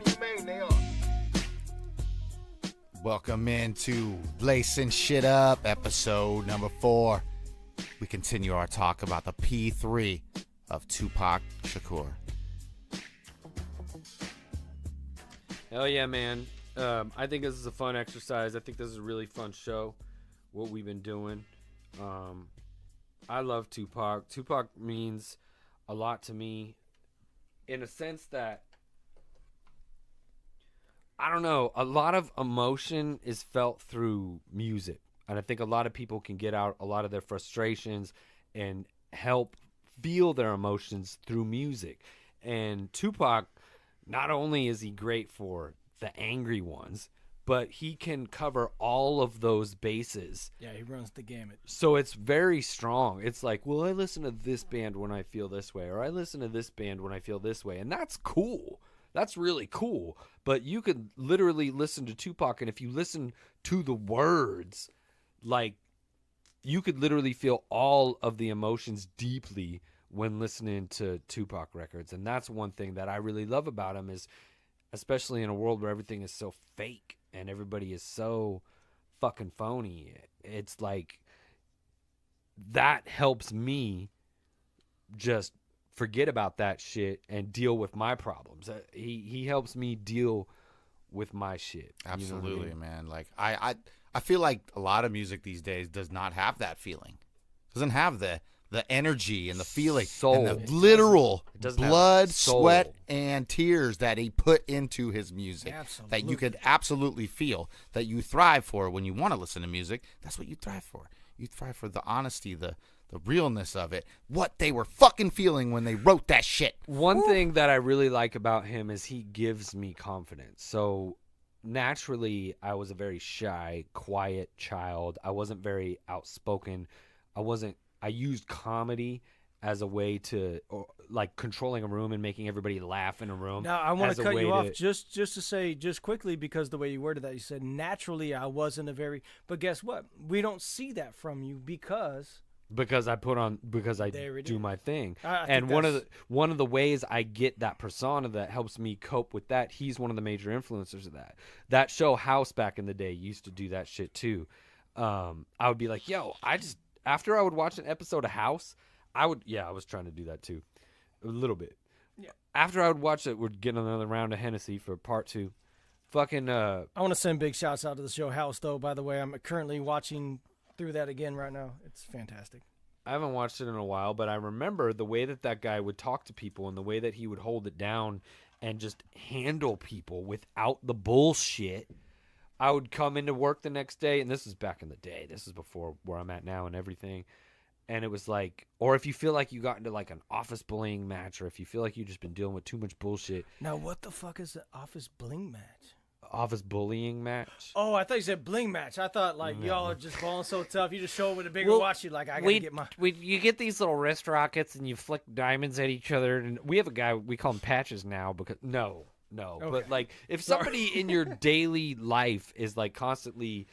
inhumane they are. Welcome into Lacin Shit Up, episode number 4. We continue our talk about the P3 of Tupac Shakur. Hell yeah, man. I think this is a fun exercise. I think this is a really fun show, what we've been doing. I love Tupac. Tupac means a lot to me in a sense that, I don't know, a lot of emotion is felt through music. And I think a lot of people can get out a lot of their frustrations and help feel their emotions through music. And Tupac, not only is he great for the angry ones, but he can cover all of those bases. Yeah, he runs the gamut. So it's very strong. It's like, well, I listen to this band when I feel this way, or I listen to this band when I feel this way. And that's cool. That's really cool. But you could literally listen to Tupac, and if you listen to the words, like, you could literally feel all of the emotions deeply when listening to Tupac records. And that's one thing that I really love about him, is especially in a world where everything is so fake and everybody is so fucking phony. It's like, that helps me just forget about that shit and deal with my problems. He helps me deal with my shit. Absolutely, you know what I mean? man. Like, I feel like a lot of music these days does not have that feeling. Doesn't have the energy and the feeling Soul. and the literal It doesn't have blood, soul. sweat, and tears that he put into his music. Absolutely. That you could absolutely feel, that you thrive for when you want to listen to music. That's what you thrive for. You thrive for the honesty, the realness of it, what they were fucking feeling when they wrote that shit. One thing that I really like about him is he gives me confidence. So naturally, I was a very shy, quiet child. I wasn't very outspoken. I used comedy as a way to, like, controlling a room and making everybody laugh in a room. Now, I want to cut you off just to say, just quickly, because the way you worded that, you said, naturally, I wasn't a very, but guess what? We don't see that from you because I do my thing. And one of the ways I get that persona that helps me cope with that, he's one of the major influencers of that. That show House back in the day used to do that shit too. I would be like, yo, after I would watch an episode of House, I was trying to do that too. A little bit. Yeah. After I would watch it, we'd get another round of Hennessy for part 2. Fucking I want to send big shouts out to the show House, though, by the way. I'm currently watching through that again right now. It's fantastic. I haven't watched it in a while, but I remember the way that guy would talk to people and the way that he would hold it down and just handle people without the bullshit. I would come into work the next day, and this is back in the day. This is before where I'm at now and everything. And it was like, or if you feel like you got into like an office bullying match, or if you feel like you've just been dealing with too much bullshit. Now, what the fuck is the office bling match? Office bullying match? Oh, I thought you said bling match. I thought, like, y'all are just balling so tough. You just show up with a bigger watch. You're like, I gotta get my... You get these little wrist rockets, and you flick diamonds at each other. And we have a guy, we call him Patches now, because... No. Okay. But, like, if somebody in your daily life is, like, constantly,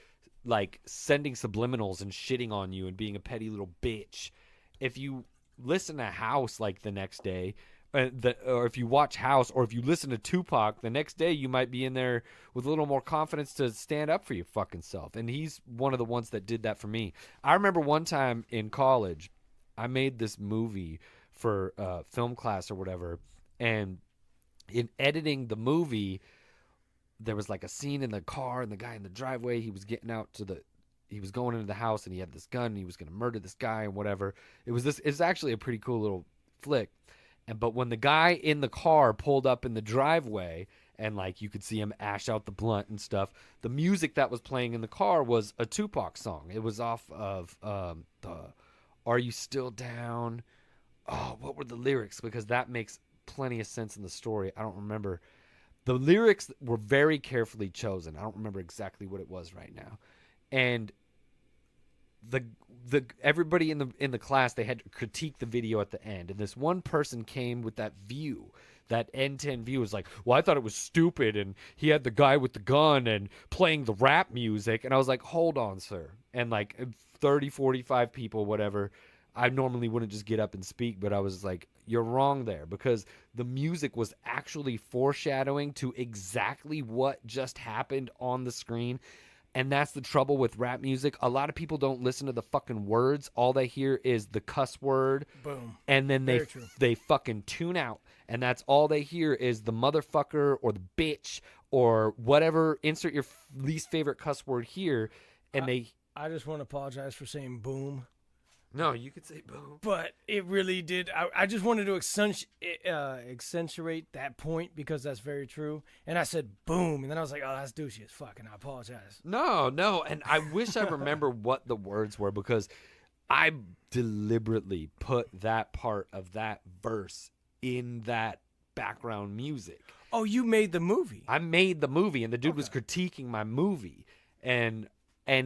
like, sending subliminals and shitting on you and being a petty little bitch, if you listen to House, like, the next day... or if you watch House, or if you listen to Tupac, the next day you might be in there with a little more confidence to stand up for your fucking self. And he's one of the ones that did that for me. I remember one time in college, I made this movie for film class or whatever, and in editing the movie, there was like a scene in the car and the guy in the driveway, he was going into the house and he had this gun and he was going to murder this guy and whatever. It's actually a pretty cool little flick. But when the guy in the car pulled up in the driveway and, like, you could see him ash out the blunt and stuff, the music that was playing in the car was a Tupac song. It was off of the Are You Still Down? Oh, what were the lyrics? Because that makes plenty of sense in the story. I don't remember. The lyrics were very carefully chosen. I don't remember exactly what it was right now. And the everybody in the class, they had to critique the video at the end, and this one person came with that view, that end-to-end view. Was like, well, I thought it was stupid, and he had the guy with the gun and playing the rap music, and I was like, hold on, sir. And like 30, 45 people, whatever, I normally wouldn't just get up and speak, but I was like, you're wrong there, because the music was actually foreshadowing to exactly what just happened on the screen. And that's the trouble with rap music. A lot of people don't listen to the fucking words. All they hear is the cuss word. Boom. And then they fucking tune out. And that's all they hear is the motherfucker or the bitch or whatever. Insert your least favorite cuss word here. And I just want to apologize for saying boom. No, you could say boom. But it really did. I just wanted to accentuate that point because that's very true. And I said boom. And then I was like, oh, that's douchey as fuck. And I apologize. No. And I wish I remember what the words were, because I deliberately put that part of that verse in that background music. Oh, you made the movie. I made the movie, and the dude was critiquing my movie. And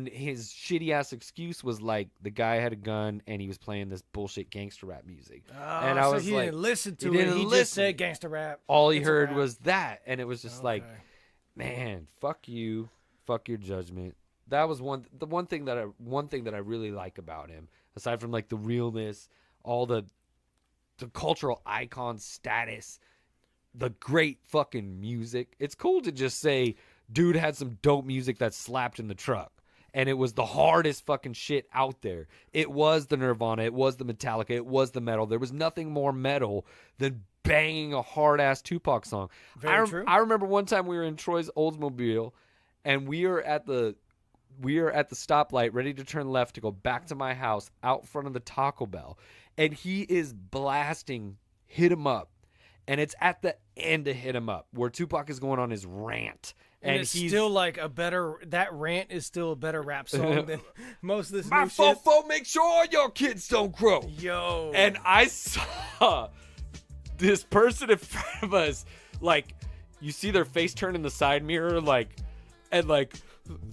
his shitty ass excuse was like, the guy had a gun and he was playing this bullshit gangster rap music. Oh, and I was he like, didn't listen to it. He just said gangster rap. All he heard was that, and it was just like, man, fuck you, fuck your judgment. That was one thing that I really like about him, aside from like the realness, all the cultural icon status, the great fucking music. It's cool to just say, dude had some dope music that slapped in the truck. And it was the hardest fucking shit out there. It was the Nirvana. It was the Metallica. It was the metal. There was nothing more metal than banging a hard-ass Tupac song. Very true. I remember one time we were in Troy's Oldsmobile, and we are at the stoplight ready to turn left to go back to my house out front of the Taco Bell. And he is blasting Hit 'Em Up. And it's at the end of Hit 'Em Up where Tupac is going on his rant. And it's still like that rant is still a better rap song than most of this My new shit. fofo make sure your kids don't grow. Yo. And I saw this person in front of us, like, you see their face turn in the side mirror, and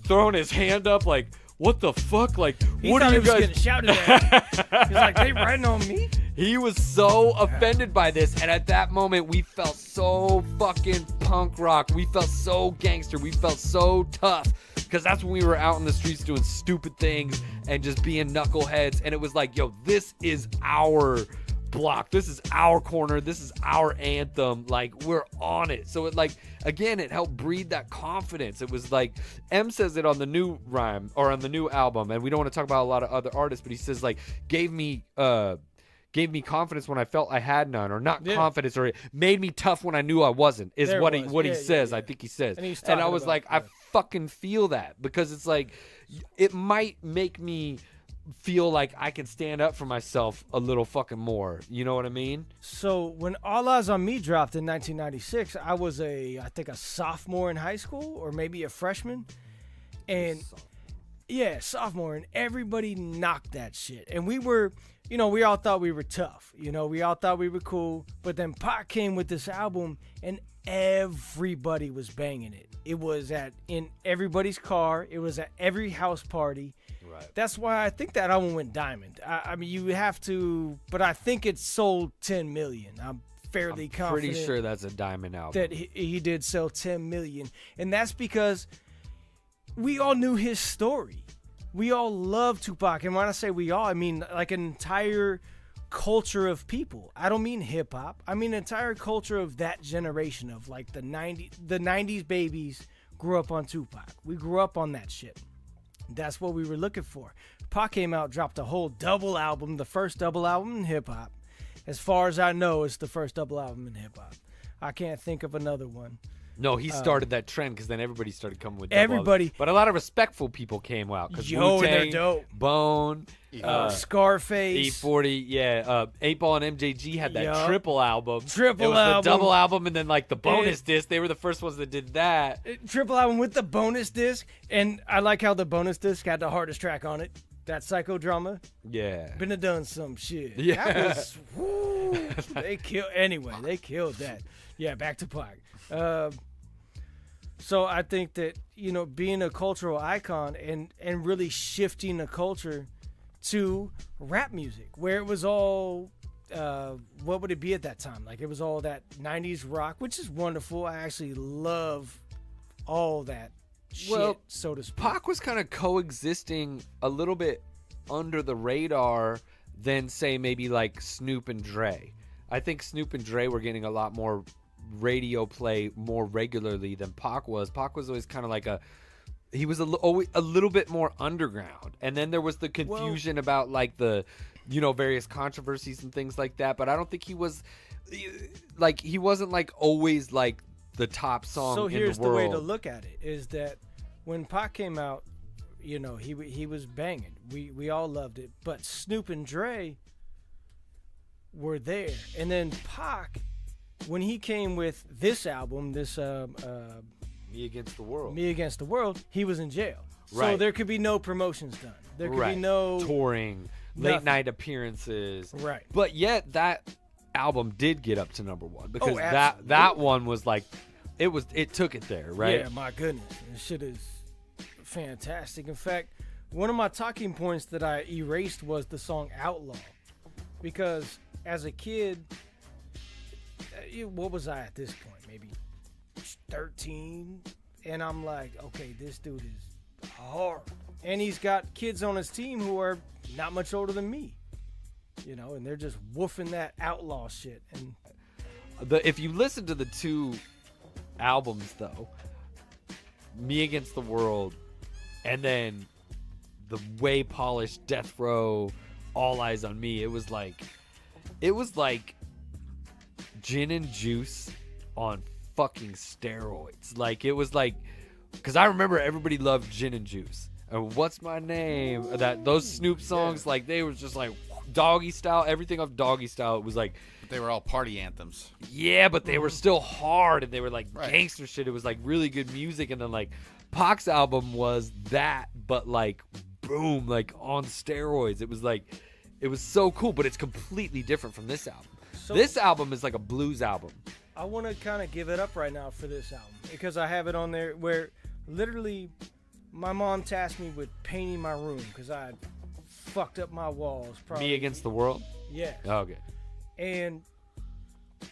throwing his hand up, like, what the fuck? Like, what are you guys getting shouted at? He's like, they riding on me? He was so offended by this, and at that moment, we felt so fucking punk rock. We felt so gangster. We felt so tough, because that's when we were out in the streets doing stupid things and just being knuckleheads. And it was like, yo, this is our block. This is our corner. This is our anthem. Like, we're on it. So it, like, again, it helped breed that confidence. It was like, M says it on the new rhyme or on the new album, and we don't want to talk about a lot of other artists, but he says, like, gave me confidence when I felt I had none, or not confidence, or it made me tough when I knew I wasn't, is what he says. I think he says. And I was like, I fucking feel that, because it's like, it might make me feel like I can stand up for myself a little fucking more. You know what I mean? So when All Eyes on Me dropped in 1996, I was I think a sophomore in high school, or maybe a freshman. And sophomore, and everybody knocked that shit. And we were, we all thought we were tough. We all thought we were cool. But then Pac came with this album, and everybody was banging it. It was in everybody's car. It was at every house party. Right. That's why I think that album went diamond. I mean, you have to, but I think it sold 10 million. I'm fairly confident. Pretty sure that's a diamond album. That he did sell 10 million. And that's because we all knew his story. We all love Tupac. And when I say we all, I mean like an entire culture of people. I don't mean hip hop. I mean entire culture of that generation of like the 90s babies grew up on Tupac. We grew up on that shit. That's what we were looking for. Pac came out, dropped a whole double album, the first double album in hip hop. As far as I know, it's the first double album in hip hop. I can't think of another one. No, he started that trend, because then everybody started coming with double everybody. Albums. But a lot of respectful people came out, because they're dope. Bone, Scarface, E40, 8 Ball and MJG had that triple album. It was album. the double album, and then like the bonus disc. They were the first ones that did that. Triple album with the bonus disc, and I like how the bonus disc had the hardest track on it. That Psychodrama. Yeah. Been done some shit. Yeah. That was, woo, they killed that. Yeah, back to Pac. So I think that, being a cultural icon and really shifting the culture to rap music, where it was all, what would it be at that time? Like, it was all that 90s rock, which is wonderful. I actually love all that shit, so to speak. Pac was kind of coexisting a little bit under the radar than say maybe like Snoop and Dre. I think Snoop and Dre were getting a lot more radio play more regularly than Pac was. Pac was always kind of like he was always a little bit more underground. And then there was the confusion about like the, various controversies and things like that. But I don't think he was like, he wasn't like always like the top song in the world. So here's the way to look at it is that when Pac came out, he was banging. We all loved it. But Snoop and Dre were there. And then Pac, when he came with this album, this Me Against the World. Me Against the World, he was in jail. Right. So there could be no promotions done. There could be no touring, late night appearances. Right. But yet that album did get up to number 1 because that one was like it took it there, right? Yeah, my goodness. This shit is fantastic. In fact, one of my talking points that I erased was the song Outlaw. Because as a kid, what was I at this point? Maybe 13, and I'm like, okay, this dude is hard, and he's got kids on his team who are not much older than me, and they're just woofing that outlaw shit. And if you listen to the 2 albums though, Me Against the World, and then the way polished Death Row, All Eyes on Me, it was like gin and juice on fucking steroids. Like it was like, because I remember everybody loved Gin and Juice and What's My Name, those Snoop songs, like they was just like Doggy Style, everything off Doggy Style. It was like they were all party anthems. Yeah, but they were still hard and they were like gangster shit. It was like really good music. And then like Pac's album was that, but like boom, like on steroids. It was like, it was so cool, but it's completely different from this album. So this album is like a blues album. I want to kind of give it up right now for this album because I have it on there where literally my mom tasked me with painting my room because I had fucked up my walls. Probably. Me Against the World? Yeah. Oh, okay. And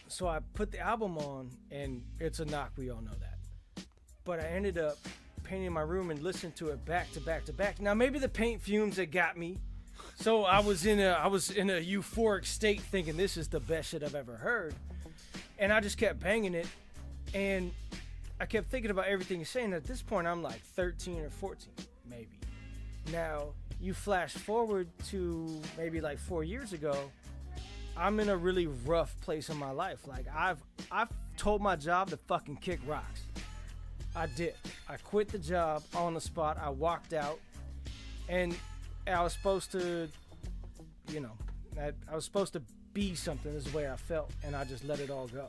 so I put the album on, and it's a knock. We all know that. But I ended up painting my room and listening to it back to back to back. Now maybe the paint fumes that got me. So I was in a euphoric state thinking this is the best shit I've ever heard. And I just kept banging it. And I kept thinking about everything he's saying. At this point, I'm like 13 or 14, maybe. Now, you flash forward to maybe like 4 years ago. I'm in a really rough place in my life. Like, I've told my job to fucking kick rocks. I did. I quit the job on the spot. I walked out. And I was supposed to, I was supposed to be something. This is the way I felt, and I just let it all go.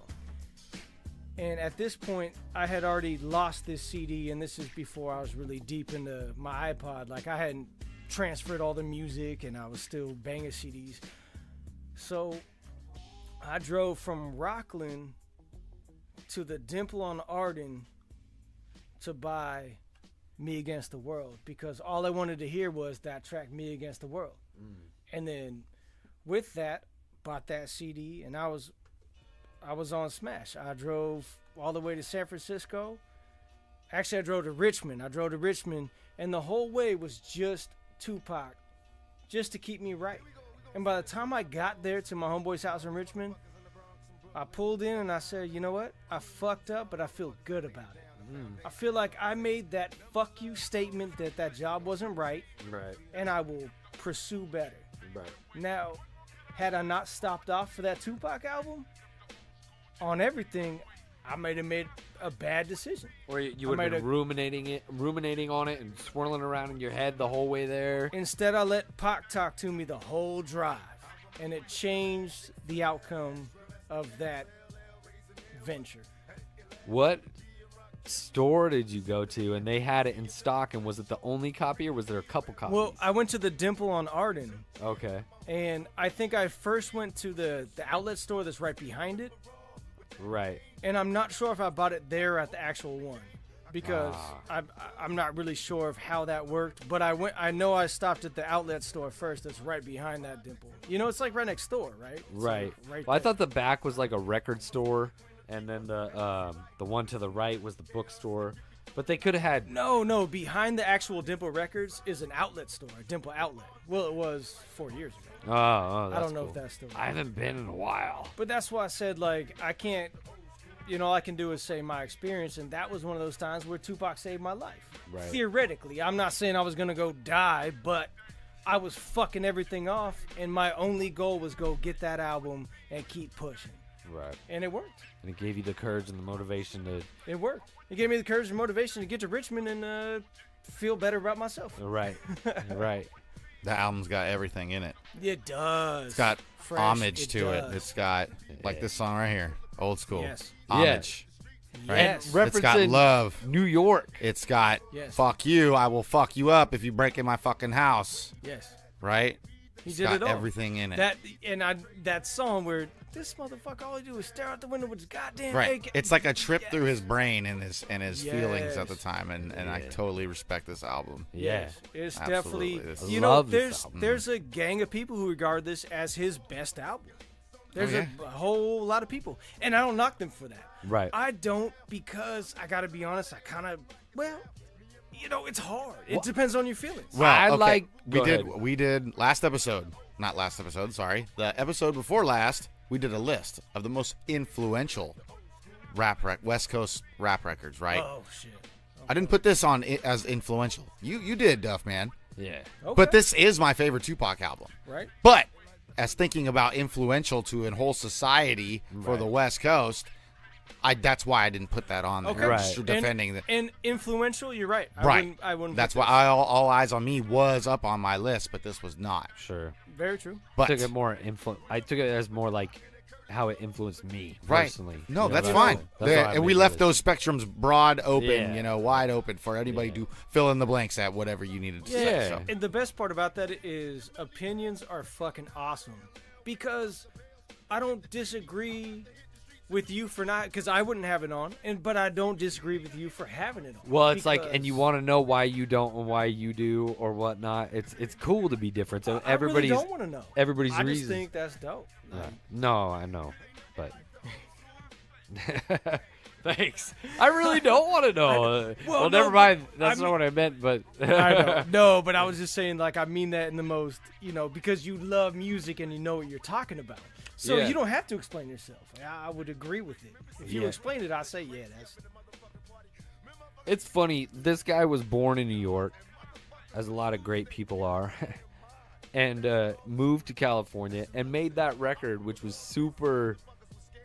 And at this point, I had already lost this CD, and this is before I was really deep into my iPod. Like, I hadn't transferred all the music, and I was still banging CDs. So I drove from Rockland to the Dimple on Arden to buy Me Against the World because all I wanted to hear was that track, Me Against the World. And then with that, bought that CD, and I was on Smash. I drove all the way to San Francisco. Actually, I drove to Richmond. And the whole way was just Tupac, just to keep me right. And by the time I got there to my homeboy's house in Richmond, I pulled in and I said, you know what? I fucked up, but I feel good about it. I feel like I made that fuck you statement that job wasn't right. Right. And I will pursue better. Right. Now, had I not stopped off for that Tupac album, on everything, I might have made a bad decision. Or you would have been ruminating on it and swirling around in your head the whole way there. Instead, I let Pac talk to me the whole drive, and it changed the outcome of that venture. What store did you go to and they had it in stock, and was it the only copy or was there a couple copies? Well, I went to the Dimple on Arden. Okay. And I think I first went to the outlet store that's right behind it. Right. And I'm not sure if I bought it there at the actual one because I'm not really sure of how that worked. But I know I stopped at the outlet store first that's right behind that Dimple. It's like right next door, right? It's right. Like I thought the back was like a record store, and then the one to the right was the bookstore. But they could have had... No. Behind the actual Dimple Records is an outlet store, a Dimple outlet. Well, it was 4 years ago. Oh, I that's don't know cool. if that's still. I haven't been in a while. But that's why I said, like, I can't. All I can do is say my experience, and that was one of those times where Tupac saved my life. Right. Theoretically, I'm not saying I was gonna go die, but I was fucking everything off, and my only goal was go get that album and keep pushing. Right. And it worked. And it gave you the courage and the motivation to. It worked. It gave me the courage and motivation to get to Richmond and feel better about myself. Right. Right. The album's got everything in it. It does. It's got Fresh, homage it to does. it. It's got like this song right here, old school. Yes. Homage. Right? Yes. It's got Referencing love. New York. It's got Yes. fuck you. I will fuck you up if you break in my fucking house. Yes. Right? He It's did got it all. everything in it. That song where this motherfucker all he do is stare out the window with his goddamn Right. AK. It's like a trip through his brain and his feelings at the Yes. time, and I totally respect this album. Yeah. It's Absolutely. definitely This is- Love this album. there's a gang of people who regard this as his best album. There's yeah. a whole lot of people, and I don't knock them for that. Right. I don't, because I got to be honest. I kind of it's hard. It depends on your feelings. Well, I okay. like- we go did ahead. we did last episode, not last episode, sorry. The episode before last, we did a list of the most influential West Coast rap records, right? Oh shit. I didn't put this on it as influential. You did, Duff Man. Yeah. Okay. But this is my favorite Tupac album. right. But as thinking about influential to a whole society for the West Coast, that's why I didn't put that on there. Okay. Right. Just defending the And influential. You're right. right. I wouldn't. That's put why all Eyes on Me was up on my list, but this was not. Sure. this. Very true. But Took it more I took it as more like how it influenced me right. personally. No, You know, that's fine. that's why I And we made left it. those spectrums broad open, Yeah. wide open for anybody Yeah. to fill in the blanks at whatever you needed to say. Yeah. So. And the best part about that is opinions are fucking awesome, because I don't disagree with you for not, because I wouldn't have it on, but I don't disagree with you for having it on. Well, it's like, and you because want to know why you don't and why you do or whatnot. It's cool to be different. So everybody's I really don't want to know. everybody's I reasons. just think that's dope. Yeah. No, I know, but thanks. I really don't want to know. Well, Well, no, never mind. but That's I not mean- what I meant. But I know. No, but I was just saying, like, I mean that in the most, because you love music and you know what you're talking about. So Yeah. you don't have to explain yourself. I would agree with it. If you Yeah. explain it, I say, yeah, that's. It's funny. This guy was born in New York, as a lot of great people are, and moved to California and made that record, which was super.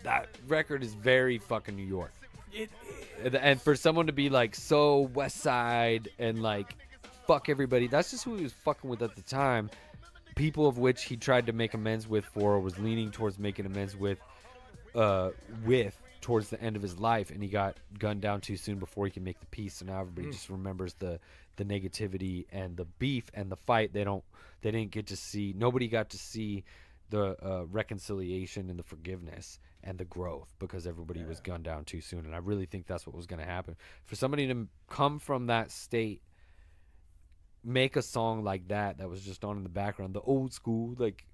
That record is very fucking New York. It, And for someone to be like so West Side and like fuck everybody, that's just who he was fucking with at the time. People of which he tried to make amends with or was leaning towards making amends with towards the end of his life, and he got gunned down too soon before he could make the peace. So now everybody just remembers the negativity and the beef and the fight. They didn't get to see. Nobody got to see the reconciliation and the forgiveness and the growth, because everybody was gunned down too soon. And I really think that's what was going to happen. For somebody to come from that state, make a song like that was just on in the background, the old school, like,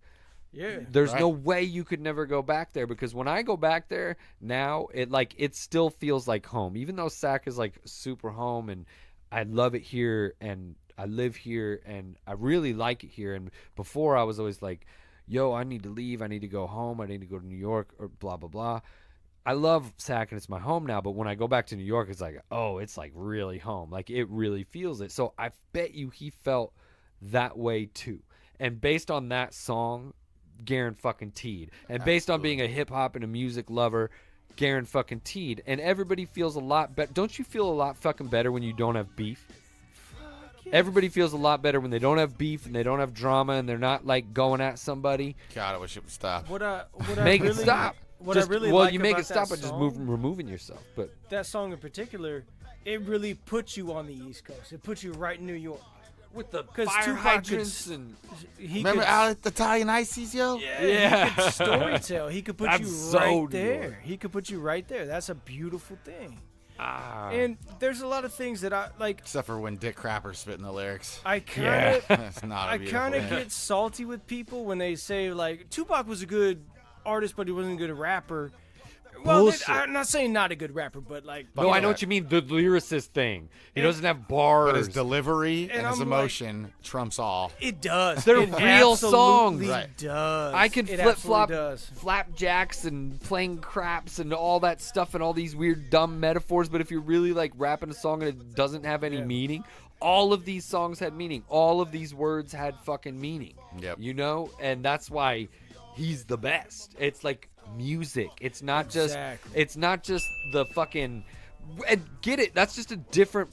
yeah. there's Right. no way you could never go back there, because when I go back there now, it still feels like home, even though Sac is like super home, and I love it here, and I live here, and I really like it here. And before I was always like, yo, I need to leave, I need to go home, I need to go to New York, or blah blah blah. I love Sac and it's my home now, but when I go back to New York, it's like, oh, it's like really home. Like, it really feels it. So I bet you he felt that way too. And based on that song, Garen fucking Teed. And based on being a hip hop and a music lover, Garen fucking Teed. And everybody feels a lot better. Don't you feel a lot fucking better when you don't have beef? Everybody feels a lot better when they don't have beef and they don't have drama and they're not like going at somebody. God, I wish it would stop. What I Make really, it stop. What Just, I really well, like you make about it stop that by just song, removing yourself. But that song in particular, it really puts you on the East Coast. It puts you right in New York. with the 'Cause fire Tupac hydrants could- and He Remember could, out at the Italian Ices, yo? Yeah. He could storytell. He could put That's you so right New there. York. He could put you right there. That's a beautiful thing. ah, And there's a lot of things that I like. Except for when Dick Crapper's spitting the lyrics. I kind of, That's not a I beautiful kind of thing. get salty with people when they say like Tupac was a good artist, but he wasn't a good rapper. bullshit. I'm not saying not a good rapper, but like. No, I know what you mean. The lyricist thing. He doesn't have bars. But his delivery and his I'm emotion trumps all. It does. They're It real songs. absolutely does. I can It flip-flop absolutely does. flapjacks and playing craps and all that stuff and all these weird dumb metaphors, but if you're really like rapping a song and it doesn't have any meaning, all of these songs had meaning. All of these words had fucking meaning. Yep. You know? And that's why he's the best. It's like music. It's not just the fucking, and get it, that's just a different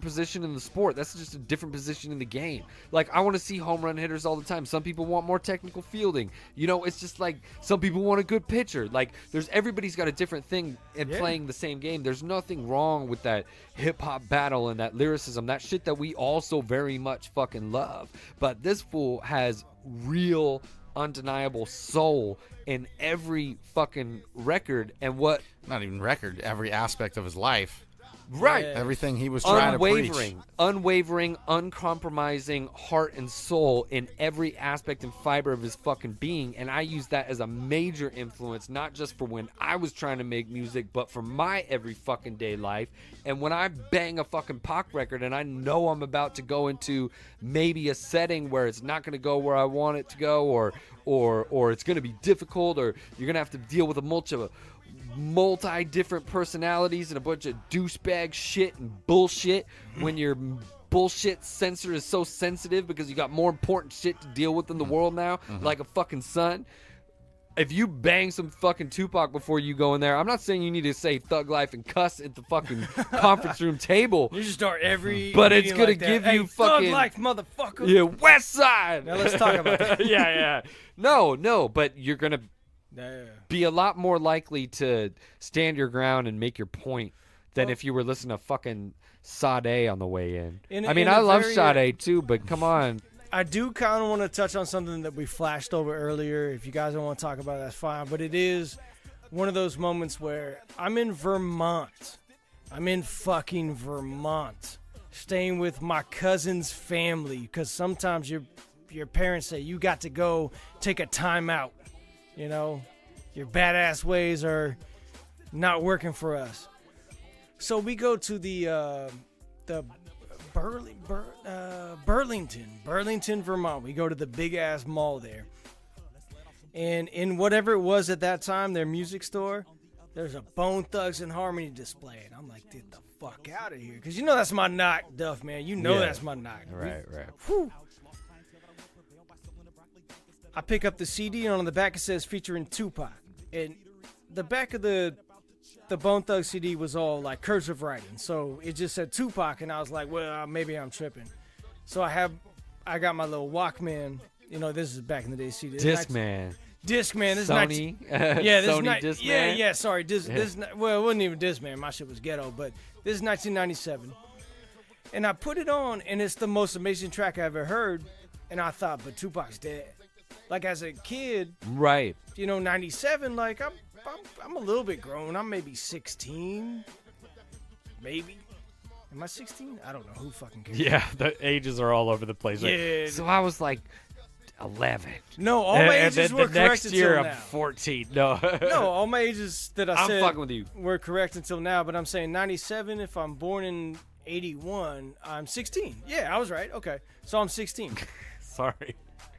position in the sport. That's just a different position in the game. Like, I want to see home run hitters all the time. Some people want more technical fielding. You know, it's just like some people want a good pitcher. Like, everybody's got a different thing in playing the same game. There's nothing wrong with that hip hop battle and that lyricism, that shit that we also very much fucking love. But this fool has real, undeniable soul in every fucking record, and not even record, every aspect of his life. Right. Everything he was trying to preach. Unwavering, uncompromising heart and soul in every aspect and fiber of his fucking being. And I use that as a major influence, not just for when I was trying to make music, but for my every fucking day life. And when I bang a fucking Pac record and I know I'm about to go into maybe a setting where it's not going to go where I want it to go, or it's going to be difficult, or you're going to have to deal with a multi-different personalities and a bunch of douchebag shit and bullshit when your bullshit sensor is so sensitive because you got more important shit to deal with in the world now, like a fucking sun. If you bang some fucking Tupac before you go in there, I'm not saying you need to say Thug Life and cuss at the fucking conference room table. You just start every but it's gonna like give that. you Hey, fucking Thug Life, motherfucker. Yeah, West Side. Now let's talk about that. yeah. No, but you're gonna be a lot more likely to stand your ground and make your point than if you were listening to fucking Sade on the way in. I love Sade too, but come on. I do kind of want to touch on something that we flashed over earlier. If you guys don't want to talk about it, that's fine. But it is one of those moments where I'm in Vermont. I'm in fucking Vermont, staying with my cousin's family, because sometimes your parents say you got to go take a time out. You know, your badass ways are not working for us. So we go to the Burlington, Vermont. We go to the big ass mall there. And in whatever it was at that time, their music store, there's a Bone Thugs and Harmony display. And I'm like, get the fuck out of here. Because you know that's my knock, Duff, man. You know that's my knock. Right. Whew. I pick up the CD, and on the back it says featuring Tupac. And the back of the Bone Thugs CD was all like cursive writing. So it just said Tupac, and I was like, well, maybe I'm tripping. So I got my little Walkman. You know, this is back in the day CD. Discman. This Sony. Sony Discman. Yeah, sorry. This well, it wasn't even Discman. My shit was ghetto, but this is 1997. And I put it on, and it's the most amazing track I ever heard. And I thought, but Tupac's dead. Like, as a kid, right? You know, 97. Like, I'm a little bit grown. I'm maybe 16, maybe. Am I 16? I don't know. Who fucking cares? Yeah, the ages are all over the place. Right? Yeah. So I was like 11. No, all my ages were correct next year until I'm now. 14. No, no, all my ages that I said fucking with you. Were correct until now. But I'm saying 97. If I'm born in 81, I'm 16. Yeah, I was right. Okay, so I'm 16. Sorry.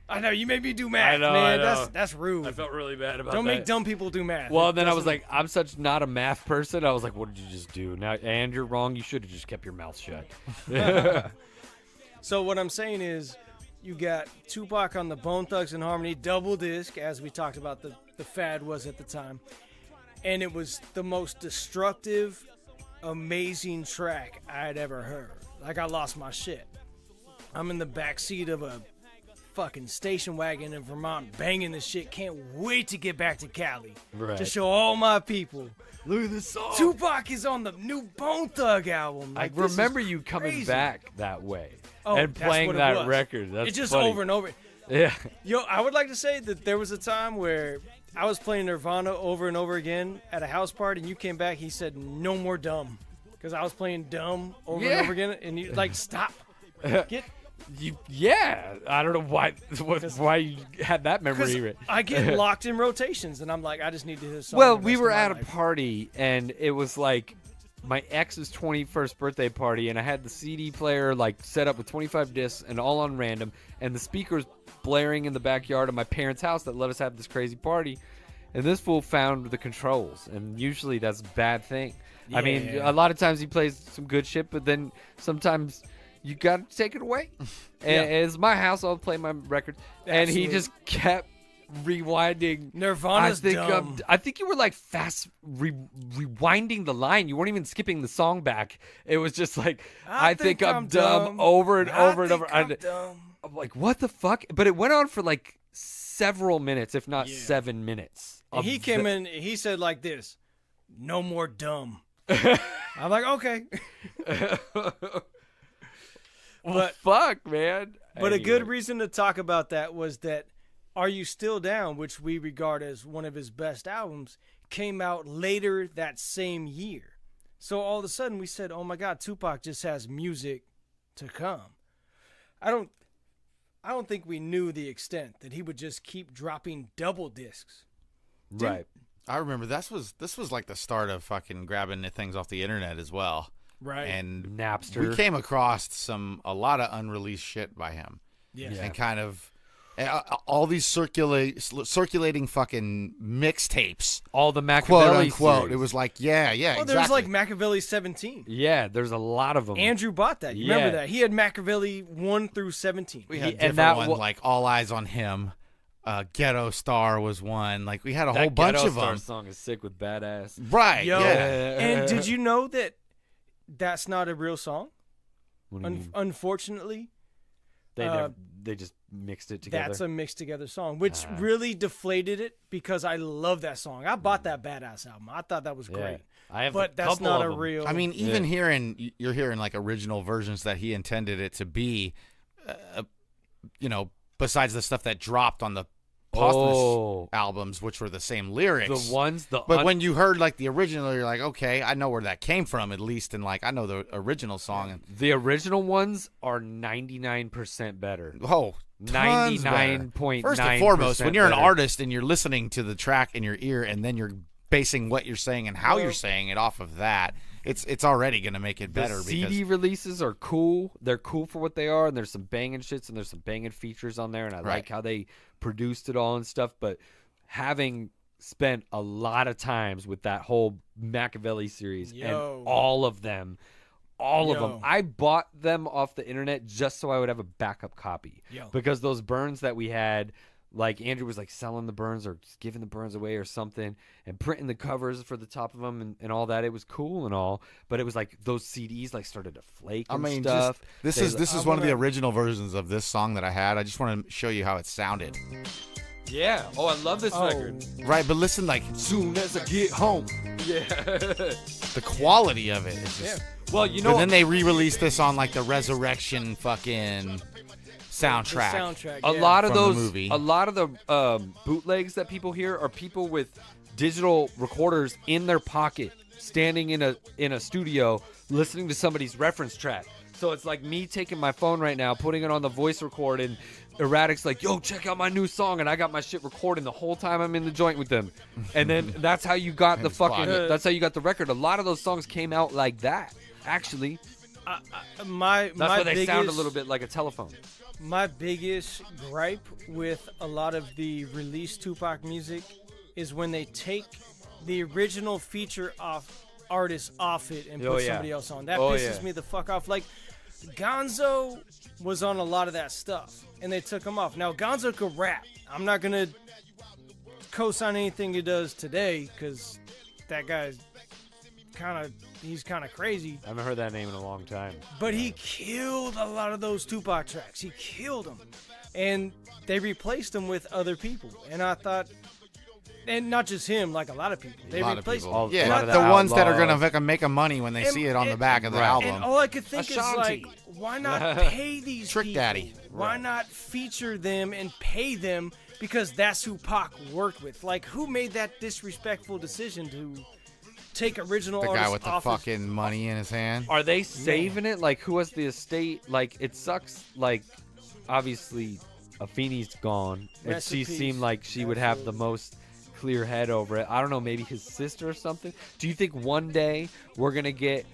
I know, you made me do math, I know, man. I know. That's rude. I felt really bad about Don't that. make dumb people do math. Well, then I was like, I'm such not a math person. I was like, what did you just do? Now, and you're wrong. You should have just kept your mouth shut. So what I'm saying is, you got Tupac on the Bone Thugs and Harmony double disc, as we talked about the fad was at the time. And it was the most destructive, amazing track I had ever heard. Like, I lost my shit. I'm in the backseat of a fucking station wagon in Vermont banging this shit. Can't wait to get back to Cali to show all my people. Look at this song. Tupac is on the new Bone Thug album. Like, I remember you coming back that way and that's playing what it that was. record. That's it's just funny. over and over. Yeah. Yo, I would like to say that there was a time where I was playing Nirvana over and over again at a house party, and you came back. He said, "No more Dumb," because I was playing Dumb over and over again, and you like, stop. Yeah, I don't know why you had that memory. I get locked in rotations, and I'm like, I just need to hear this song. Well, we were at a party, and it was like my ex's 21st birthday party, and I had the CD player like set up with 25 discs and all on random, and the speakers blaring in the backyard of my parents' house that let us have this crazy party. And this fool found the controls, and usually that's a bad thing. Yeah. I mean, a lot of times he plays some good shit, but then sometimes you got to take it away. And it's my house, I'll play my records. And he just kept rewinding. Nirvana's dumb. I think you were like fast rewinding the line. You weren't even skipping the song back. It was just like, I think I'm dumb over and over and over. I'm like, what the fuck? But it went on for like several minutes, if not 7 minutes. And he came in, he said like this, no more dumb. I'm like, okay. But fuck, man. But anyway. A good reason to talk about that was that Are You Still Down, which we regard as one of his best albums, came out later that same year. So all of a sudden we said, oh my God, Tupac just has music to come. I don't think we knew the extent that he would just keep dropping double discs. Right. I remember this was like the start of fucking grabbing the things off the internet as well. Right. And Napster. We came across a lot of unreleased shit by him. Yes. And kind of all these circulating fucking mixtapes. All the Machiavelli quote unquote. series. It was like, exactly. There was like Machiavelli 17. Yeah, there's a lot of them. Andrew bought that. You remember that? He had Machiavelli 1 through 17. We had different ones, like All Eyes on Him. Ghetto Star was one. Like, we had a whole bunch of them. That Ghetto Star song is sick with Badass. Right, Yo, and did you know that that's not a real song? What do you mean? Unfortunately. They just mixed it together. That's a mixed together song, which really deflated it because I love that song. I bought that Badass album. I thought that was great. But that's not a real. I mean, even you're hearing like original versions that he intended it to be, besides the stuff that dropped on the posthumous albums, which were the same lyrics. But when you heard like the original, you're like, okay, I know where that came from at least, and like I know the original song. The original ones are 99% better. 99.9%. First and foremost, when you're an artist and you're listening to the track in your ear, and then you're basing what you're saying and how you're saying it off of that, it's already going to make it better. The CD releases are cool. They're cool for what they are, and there's some banging shits and there's some banging features on there, and I like how they produced it all and stuff. But having spent a lot of times with that whole Machiavelli series and all of them, I bought them off the internet just so I would have a backup copy. Because those burns that we had, like Andrew was like selling the burns or giving the burns away or something and printing the covers for the top of them and all that. It was cool and all, but it was like those CDs like started to flake and stuff. This is one of the original versions of this song that I had. I just want to show you how it sounded. Yeah. Oh, I love this record. Right, but listen, like, soon as I get home. Yeah. The quality of it is just... Well, But then they re-released this on like the Resurrection fucking... soundtrack. A lot of the bootlegs that people hear are people with digital recorders in their pocket, standing in a studio, listening to somebody's reference track. So it's like me taking my phone right now, putting it on the voice record, and Erratic's like, "Yo, check out my new song," and I got my shit recording the whole time I'm in the joint with them. And then that's how you got the fucking. That's how you got the record. A lot of those songs came out like that. Actually, that's why they sound a little bit like a telephone. My biggest gripe with a lot of the released Tupac music is when they take the original feature artist off it and put somebody else on. That pisses me the fuck off. Like, Gonzo was on a lot of that stuff, and they took him off. Now, Gonzo could rap. I'm not going to co-sign anything he does today because that guy's he's kind of crazy. I haven't heard that name in a long time. But he killed a lot of those Tupac tracks. He killed them. And they replaced them with other people. And I thought, and not just him, like a lot of people. They replaced them. The ones that are going to make a money when they see it on the back of the album. And all I could think is like, why not pay these Trick people? Daddy. Why not feature them and pay them? Because that's who Pac worked with. Like, who made that disrespectful decision take original The artists guy with the off fucking money in his hand. Are they saving it? Like, who has the estate? Like, it sucks. Like, obviously, Afeni's gone, and Rest she in peace. seemed like she would have the most clear head over it. I don't know, maybe his sister or something. Do you think one day we're gonna get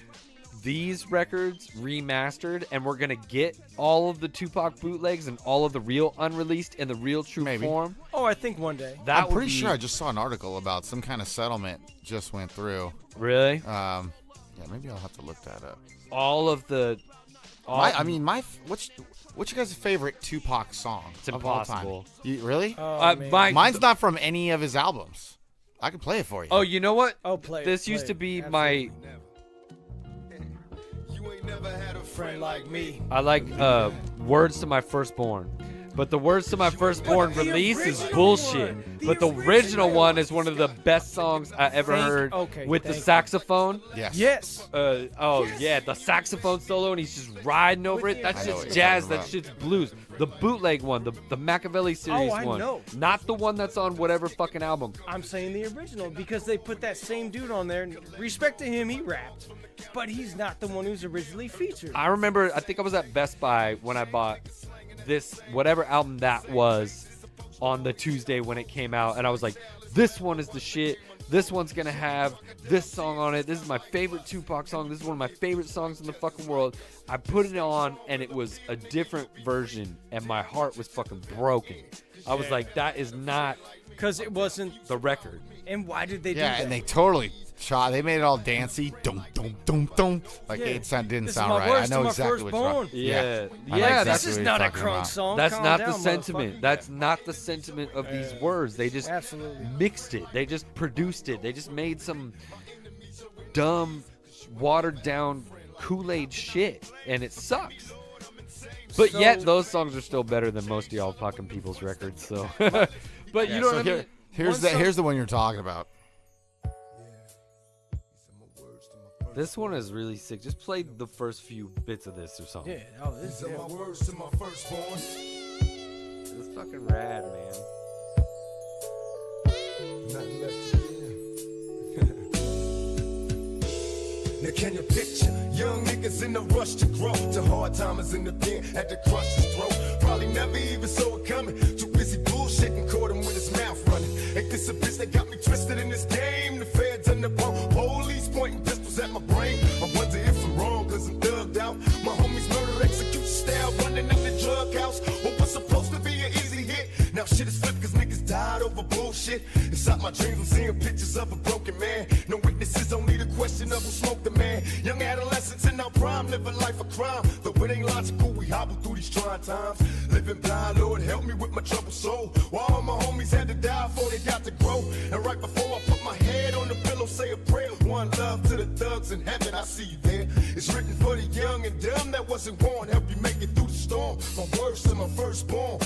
these records remastered, and we're gonna get all of the Tupac bootlegs and all of the real unreleased in the real true form? Oh, I think one day. I'm pretty sure I just saw an article about some kind of settlement just went through. Really? Yeah, maybe I'll have to look that up. All of the. What's you guys' favorite Tupac song? It's impossible. Really? Mine's not from any of his albums. I can play it for you. Oh, you know what? Oh, play. This used to be my. Friend like me. I like Words to My Firstborn. But the Words to My Firstborn release is bullshit. But the original one is one of the best songs I ever heard with the saxophone. Yes. The saxophone solo, and he's just riding over it. That shit's jazz. That shit's blues. The bootleg one, the Machiavelli series one. Know. Not the one that's on whatever fucking album. I'm saying the original because they put that same dude on there. Respect to him, he rapped. But he's not the one who's originally featured. I remember, I think I was at Best Buy when I bought this, whatever album that was, on the Tuesday when it came out. And I was like, this one is the shit. This one's going to have this song on it. This is my favorite Tupac song. This is one of my favorite songs in the fucking world. I put it on, and it was a different version, and my heart was fucking broken. I was like, that is not... Because it wasn't... the record. And why did they do that? Yeah, and they totally shot. They made it all dancey. Dum, dum, dum, dum. Like, it didn't sound right. I know exactly what's wrong. Yeah. This is not a crunk song. That's Calm not down, the sentiment. motherfucker. That's not the sentiment of these words. They just Absolutely. mixed it. They just produced it. They just made some dumb, watered-down Kool-Aid shit, and it sucks. But yet, those songs are still better than most of y'all fucking people's records. So, but you know what I mean. Here's the one you're talking about. This one is really sick. Just play the first few bits of this or something. Yeah. Oh, this is my words to my firstborn. It's fucking rad, man. Nothing left to give. Now can you picture young niggas in the rush to grow, to hard timers in the pen at the crush's throat? Probably never even saw it coming. Too busy bullshitting, caught him with his mouth running. Ain't this a bitch that got me twisted in this game? The feds and the police pointing pistols at my brain. I wonder if I'm wrong, cause I'm thugged out. My homies murder execution style, running in the drug house. What was supposed to be an easy hit, now shit is flipped cause niggas died over bullshit. Inside my dreams I'm seeing pictures of a broken man. No witnesses, only the question of who smoked the man. Young adolescents in our prime, living life of crime. Though it ain't logical, we hobble through these trying times. Living blind, Lord help me with my troubled soul. While all my homies had to die before they got to grow. And right before I put my head on the pillow, say a prayer. One love to the thugs in heaven, I see you there. It's written for the young and dumb that wasn't born. Help you make it through the storm. My words to my firstborn.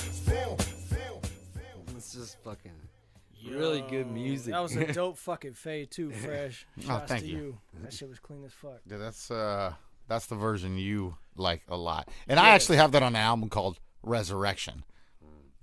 It's just fucking really good music. That was a dope fucking fade too, Fresh. Shouts thank to you. you. That shit was clean as fuck. Yeah, that's the version you like a lot. And I actually have that on an album called Resurrection.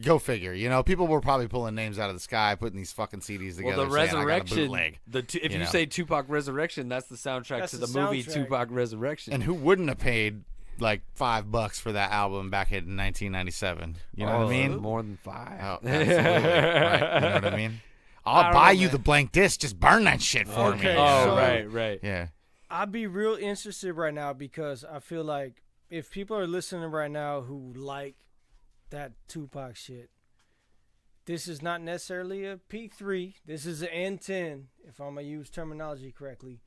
Go figure. You know, people were probably pulling names out of the sky, putting these fucking CDs together. Well, the saying, I got a Resurrection, bootleg. If you say Tupac Resurrection, that's the soundtrack That's to the the movie soundtrack. Tupac Resurrection. And who wouldn't have paid like $5 for that album back in 1997? You know what I mean? More than 5. Oh, absolutely. Right. You know what I mean? I'll buy you the blank disc. Just burn that shit for me. Okay. Oh, So- right. Yeah. I'd be real interested right now because I feel like if people are listening right now who like that Tupac shit, this is not necessarily a P3. This is an N10, if I'm going to use terminology correctly.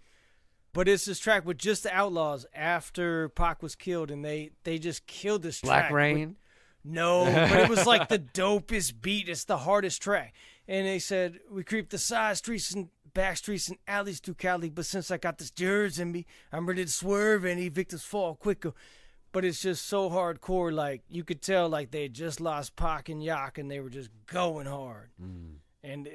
But it's this track with just the Outlaws after Pac was killed, and they just killed this track. Black Rain? No, but it was like the dopest beat. It's the hardest track. And they said, we creep the side streets and back streets and alleys through Cali, but since I got this jerz in me, I'm ready to swerve and any victims fall quicker. But it's just so hardcore, like, you could tell, like, they had just lost Pac and Yak, and they were just going hard. And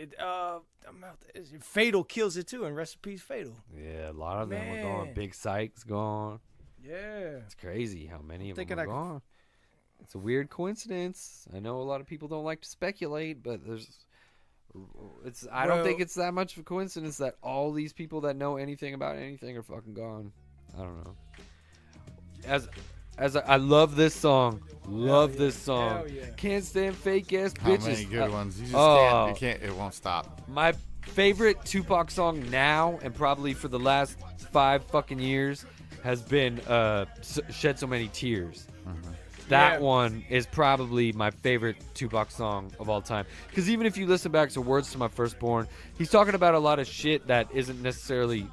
Fatal kills it, too, and rest in peace, Fatal. Yeah, a lot of them were gone. Man. Big Sykes gone. Yeah. It's crazy how many of them Thinking are I could- gone. It's a weird coincidence. I know a lot of people don't like to speculate, but there's I don't think it's that much of a coincidence that all these people that know anything about anything are fucking gone. I don't know. I love this song. Love this song. Hell yeah. Can't stand fake ass How bitches. many good ones? You just oh. can't. It won't stop. My favorite Tupac song now, and probably for the last 5 fucking years, has been Shed So Many Tears. That one is probably my favorite Tupac song of all time. Because even if you listen back to Words to My Firstborn, he's talking about a lot of shit that isn't necessarily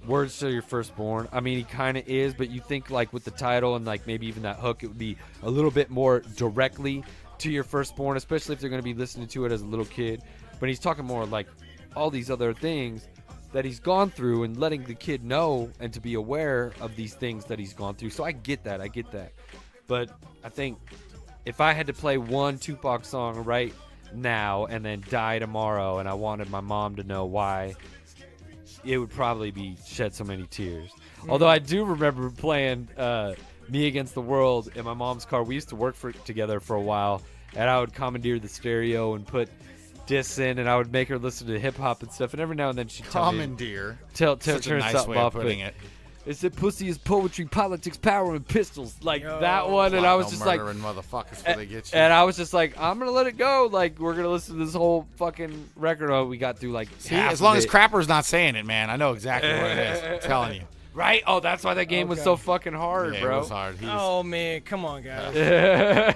words to your firstborn. I mean, he kind of is, but you think like with the title and like maybe even that hook, it would be a little bit more directly to your firstborn, especially if they're going to be listening to it as a little kid. But he's talking more like all these other things that he's gone through and letting the kid know and to be aware of these things that he's gone through. So I get that. But I think if I had to play one Tupac song right now and then die tomorrow and I wanted my mom to know why, it would probably be Shed So Many Tears. Although I do remember playing Me Against the World in my mom's car. We used to work together for a while, and I would commandeer the stereo and put discs in, and I would make her listen to hip-hop and stuff. And every now and then she'd commandeer. Turn Such a nice something way of off. putting it. It said pussy is poetry, politics, power, and pistols. Like that Oh, one, and I was just like, motherfuckers before they get you. and I was just like, I'm gonna let it go. Like we're gonna listen to this whole fucking record. Oh, we got through like See, half as long of as it. Crapper's not saying it, man, I know exactly what it is. I'm telling you. Right? Oh, that's why that game was so fucking hard, Yeah, bro. it was hard. Oh man, come on, guys.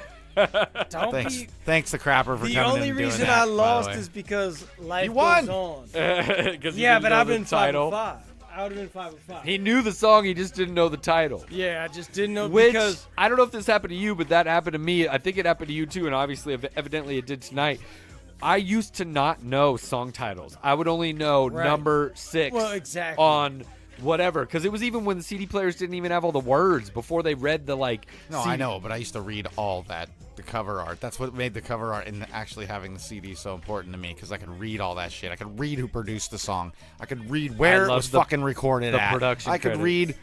Don't Thanks, be. thanks to Crapper for The coming in only and doing reason that, I by the lost way. is because life You won. goes on. Because Yeah, but I've been 5-5. I would have been 5-5. He knew the song, he just didn't know the title. Yeah, I just didn't know Which, because I don't know if this happened to you, but that happened to me. I think it happened to you too, and obviously, evidently it did tonight. I used to not know song titles. I would only know number 6 on whatever. Because it was even when the CD players didn't even have all the words before they read the, like... No, I know, but I used to read all that, the cover art. That's what made the cover art and actually having the CD so important to me, because I could read all that shit. I could read who produced the song. I could read where it was fucking recorded at. Production I could credits. read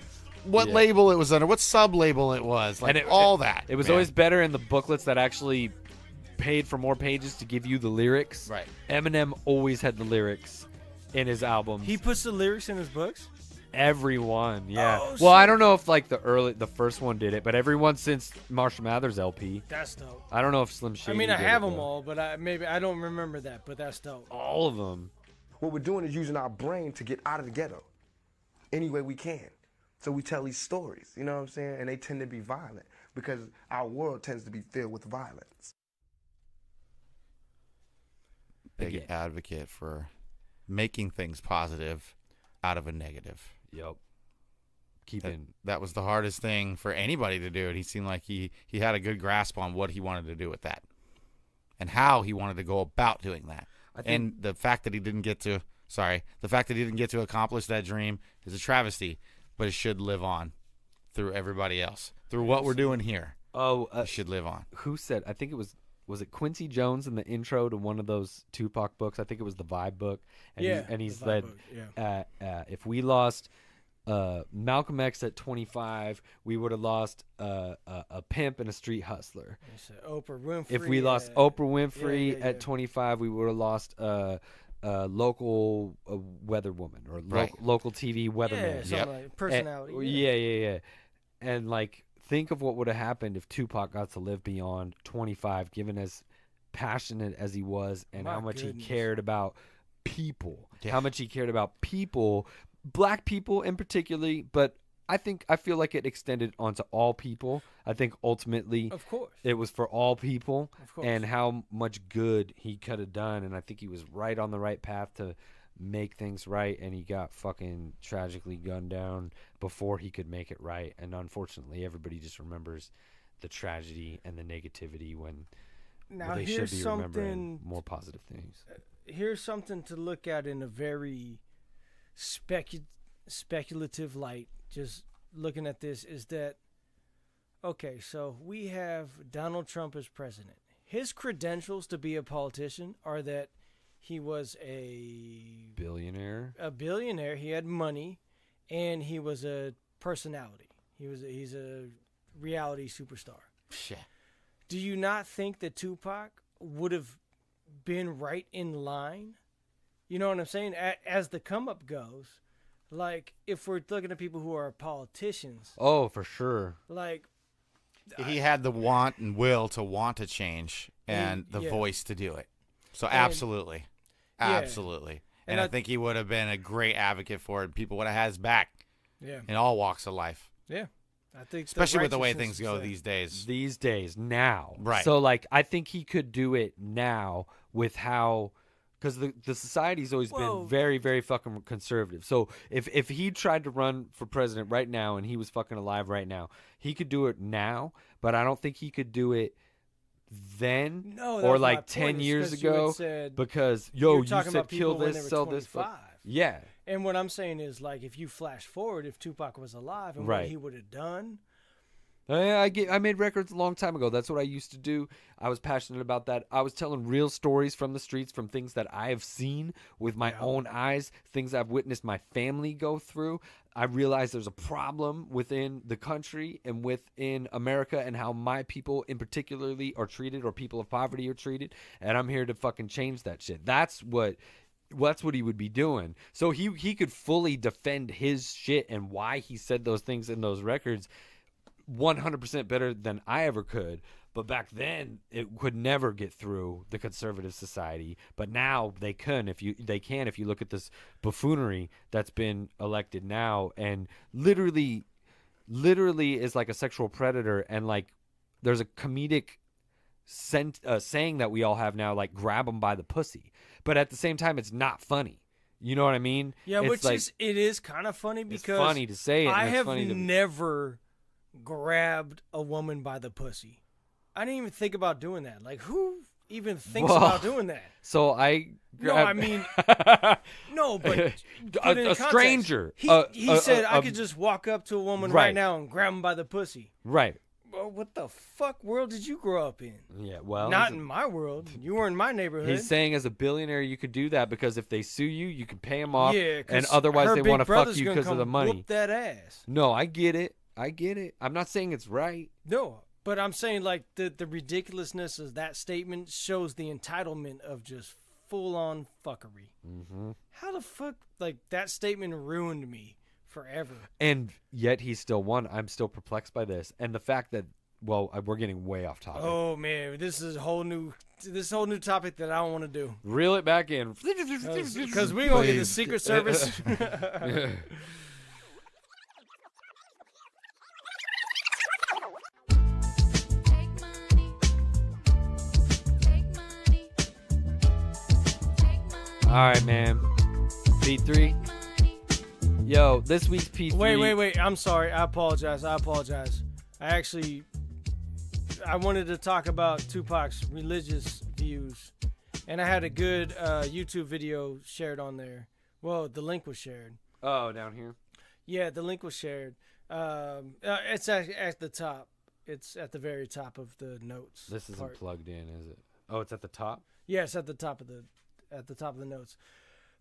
what label it was under, what sub-label it was, like all that. It was always better in the booklets that actually paid for more pages to give you the lyrics. Right. Eminem always had the lyrics in his albums. he puts the lyrics in his books. Everyone, yeah. Oh, well, I shit. don't know if like the first one did it, but everyone since Marshall Mathers LP. That's dope. I don't know if Slim Shady. I mean, I did have it, them though. all, but I don't remember that. But that's dope. All of them. What we're doing is using our brain to get out of the ghetto any way we can. So we tell these stories, you know what I'm saying? And they tend to be violent because our world tends to be filled with violence. Big advocate for making things positive out of a negative. Yep. That was the hardest thing for anybody to do. And he seemed like he had a good grasp on what he wanted to do with that and how he wanted to go about doing that. And the fact that he didn't get to accomplish that dream is a travesty, but it should live on through everybody else, through what we're doing here. It should live on. Who said? I think it was it Quincy Jones in the intro to one of those Tupac books? I think it was the Vibe book. And he said, if we lost Malcolm X at 25, we would have lost a pimp and a street hustler. Oprah Winfrey. If we lost Oprah Winfrey at 25, we would have lost a local weather woman or local TV weatherman. Yeah, like personality. Yeah. And like, think of what would have happened if Tupac got to live beyond 25, given as passionate as he was and how much he cared about people. Yeah. How much he cared about people, black people in particularly, but I feel like it extended onto all people. I think ultimately, of course, it was for all people, of course, and how much good he could have done. And I think he was right on the right path to make things right, and he got fucking tragically gunned down before he could make it right. And unfortunately, everybody just remembers the tragedy and the negativity when they should be remembering more positive things. Here's something to look at in a very speculative light. Just looking at this is that, okay, so we have Donald Trump as president. His credentials to be a politician are that he was a billionaire. He had money, and he was a personality. He's a reality superstar. Shit. Do you not think that Tupac would have been right in line. You know what I'm saying? As the come up goes, like if we're looking at people who are politicians. Oh, for sure. Like he had the want and will to want to change and the voice to do it. So absolutely. Absolutely. And I think he would have been a great advocate for it. People would have had his back. Yeah. In all walks of life. Yeah. I think especially with the way things go these days. These days, now. Right. So, like, I think he could do it now with how, because the society's always been very, very fucking conservative. So if he tried to run for president right now and he was fucking alive right now, he could do it now, but I don't think he could do it then or like 10 years ago because, you said kill this, sell this. Yeah. And what I'm saying is, like, if you flash forward, if Tupac was alive and what he would have done. I made records a long time ago. That's what I used to do. I was passionate about that. I was telling real stories from the streets, from things that I have seen with my own eyes, things I've witnessed my family go through. I realized there's a problem within the country and within America and how my people in particularly are treated, or people of poverty are treated. And I'm here to fucking change that shit. That's what he would be doing. So he could fully defend his shit and why he said those things in those records 100% better than I ever could. But back then it could never get through the conservative society. But now they can if you look at this buffoonery that's been elected now, and literally is like a sexual predator, and like there's a comedic saying that we all have now, like grab them by the pussy. But at the same time, it's not funny. You know what I mean? Yeah, it's it is kind of funny because it's funny to say it. I have never grabbed a woman by the pussy. I didn't even think about doing that. Like, who even thinks about doing that? So I no, I mean, no, but a stranger. He said I could just walk up to a woman right now and grab him by the pussy. Right. Well, what the fuck world did you grow up in? Yeah, well, not in my world. You were in my neighborhood. He's saying as a billionaire you could do that because if they sue you, you can pay them off, and otherwise they want to fuck you because of the money. Whoop that ass. No, I get it. I'm not saying it's right. No, but I'm saying like the ridiculousness of that statement shows the entitlement of just full on fuckery. Mm-hmm. How the fuck, like, that statement ruined me forever. And yet he still won. I'm still perplexed by this, and the fact that we're getting way off topic. Oh man, this is a whole new topic that I don't want to do. Reel it back in because we're gonna get the Secret Service. All right, man. P3. Yo, this week's P3. Wait. I'm sorry. I apologize. I wanted to talk about Tupac's religious views, and I had a good YouTube video shared on there. Well, the link was shared. Oh, down here? Yeah, the link was shared. It's at the top. It's at the very top of the notes. This isn't plugged in, is it? Oh, it's at the top? Yeah, it's at the top of the notes.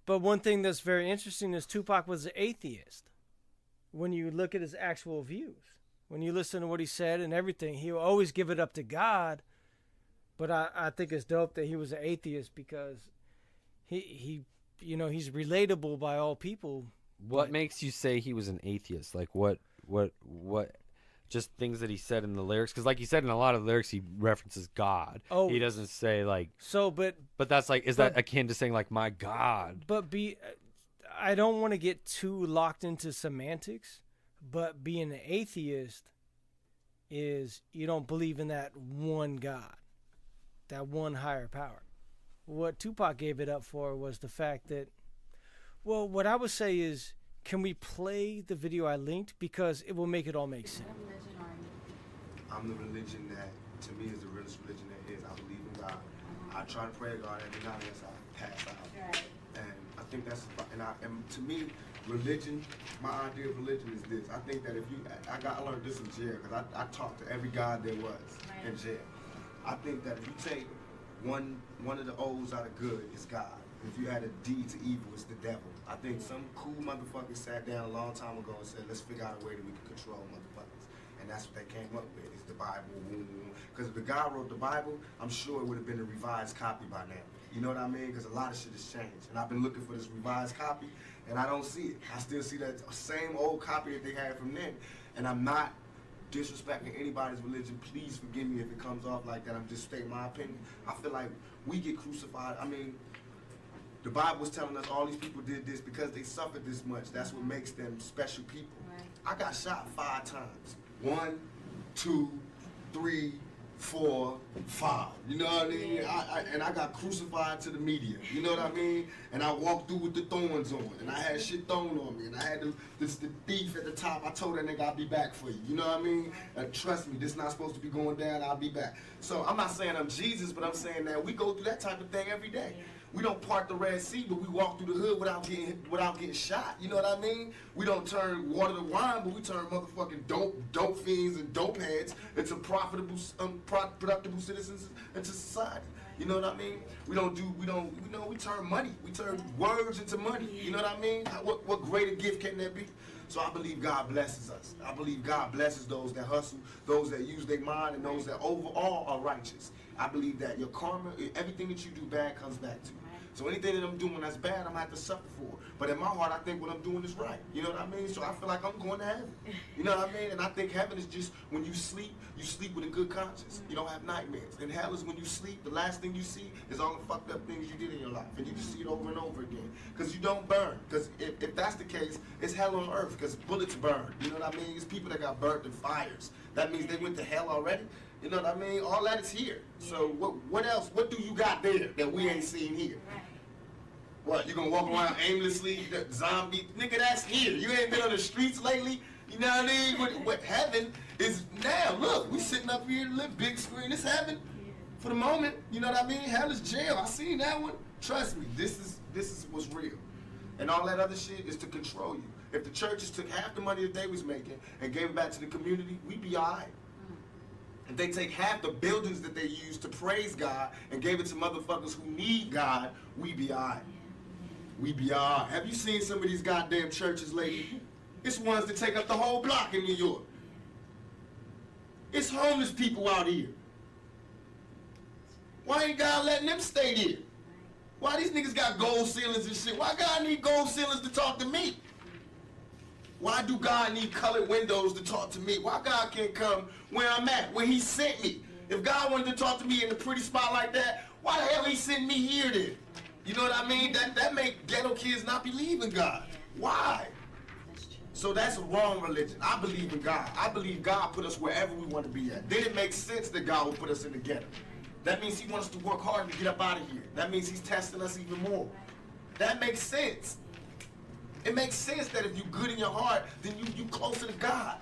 But one thing that's very interesting is Tupac was an atheist. When you look at his actual views, when you listen to what he said and everything, he will always give it up to God. But I think it's dope that he was an atheist because he he's relatable by all people. What makes you say he was an atheist? Like what just things that he said in the lyrics? Because like he said in a lot of the lyrics, he references God. Oh, he doesn't say like so. But that's like, is that akin to saying like my God? But I don't want to get too locked into semantics. But being an atheist is you don't believe in that one God, that one higher power. What Tupac gave it up for was the fact that, well, what I would say is, can we play the video I linked? Because it will make it all make sense. What religion are you? I'm the religion that, to me, is the realest religion there is. I believe in God. I try to pray to God every night as I pass out. Right. And I think that's, and to me, religion, my idea of religion is this. I think that if you, I learned this in jail, because I talked to every God there was in jail. I think that if you take one of the O's out of good, it's God. If you add a D to evil, it's the devil. I think some cool motherfuckers sat down a long time ago and said, let's figure out a way that we can control motherfuckers. And and that's what they came up with, is the Bible. Because if the guy wrote the Bible, I'm sure it would have been a revised copy by now. You know what I mean? Because a lot of shit has changed. And I've been looking for this revised copy, and I don't see it. I still see that same old copy that they had from then. And I'm not disrespecting anybody's religion. Please forgive me if it comes off like that. I'm just stating my opinion. I feel like we get crucified. I mean, the Bible was telling us all these people did this because they suffered this much. That's what makes them special people. Right. I got shot 5 times. 1, 2, 3, 4, 5. You know what I mean? And I got crucified to the media. You know what I mean? And I walked through with the thorns on. And I had shit thrown on me. And I had the thief at the top. I told that nigga I'll be back for you. You know what I mean? And trust me, this not supposed to be going down. I'll be back. So I'm not saying I'm Jesus, but I'm saying that we go through that type of thing every day. We don't part the Red Sea, but we walk through the hood without getting shot. You know what I mean? We don't turn water to wine, but we turn motherfucking dope fiends and dope heads into productive citizens into society. You know what I mean? We turn money. We turn words into money. You know what I mean? What greater gift can there be? So I believe God blesses us. I believe God blesses those that hustle, those that use their mind, and those that overall are righteous. I believe that your karma, everything that you do bad comes back to you. So anything that I'm doing that's bad, I'm going to have to suffer for. But in my heart, I think what I'm doing is right. You know what I mean? So I feel like I'm going to heaven. You know what I mean? And I think heaven is just when you sleep with a good conscience. You don't have nightmares. And hell is when you sleep, the last thing you see is all the fucked up things you did in your life. And you just see it over and over again. Because you don't burn. Because if that's the case, it's hell on earth. Because bullets burn. You know what I mean? It's people that got burnt in fires. That means they went to hell already. You know what I mean? All that is here. So what else? What do you got there that we ain't seen here? What, you gonna walk around aimlessly, zombie? Nigga, that's here. You ain't been on the streets lately? You know what I mean? What heaven is now. Look, we sitting up here, live big screen. It's heaven for the moment. You know what I mean? Hell is jail. I seen that one. Trust me, this is what's real. And all that other shit is to control you. If the churches took half the money that they was making and gave it back to the community, we'd be all right. If they take half the buildings that they use to praise God and gave it to motherfuckers who need God, we'd be all right. We be all right. Have you seen some of these goddamn churches lately? It's ones that take up the whole block in New York. It's homeless people out here. Why ain't God letting them stay there? Why these niggas got gold ceilings and shit? Why God need gold ceilings to talk to me? Why do God need colored windows to talk to me? Why God can't come where I'm at, where he sent me? If God wanted to talk to me in a pretty spot like that, why the hell he sent me here then? You know what I mean? That make ghetto kids not believe in God. Why? So that's a wrong religion. I believe in God. I believe God put us wherever we want to be at. Then it makes sense that God will put us in the ghetto. That means he wants us to work hard to get up out of here. That means he's testing us even more. That makes sense. It makes sense that if you're good in your heart, then you closer to God.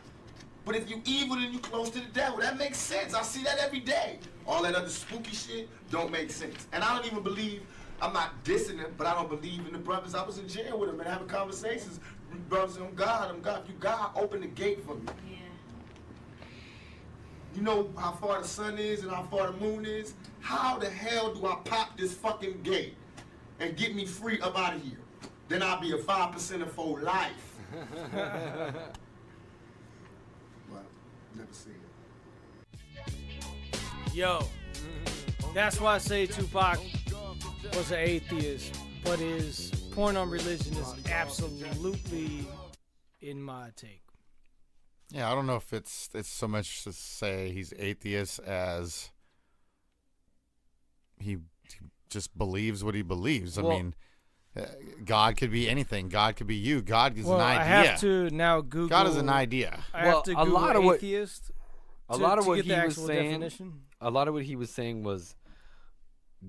But if you evil, then you close to the devil. That makes sense. I see that every day. All that other spooky shit don't make sense. And I don't even believe, I'm not dissing them, but I don't believe in the brothers. I was in jail with them and having conversations. Brothers, I'm God. If you God, open the gate for me. Yeah. You know how far the sun is and how far the moon is? How the hell do I pop this fucking gate and get me free up out of here? Then I'll be a 5% for life. Well, never seen it. Yo, that's why I say Tupac was an atheist, but his point on religion is absolutely in my take. Yeah, I don't know if it's so much to say he's atheist as he just believes what he believes. I mean, God could be anything. God could be you. God is an idea. I have to now Google. God is an idea. I have to Google atheist. A lot of what he was saying. A lot of what he was saying was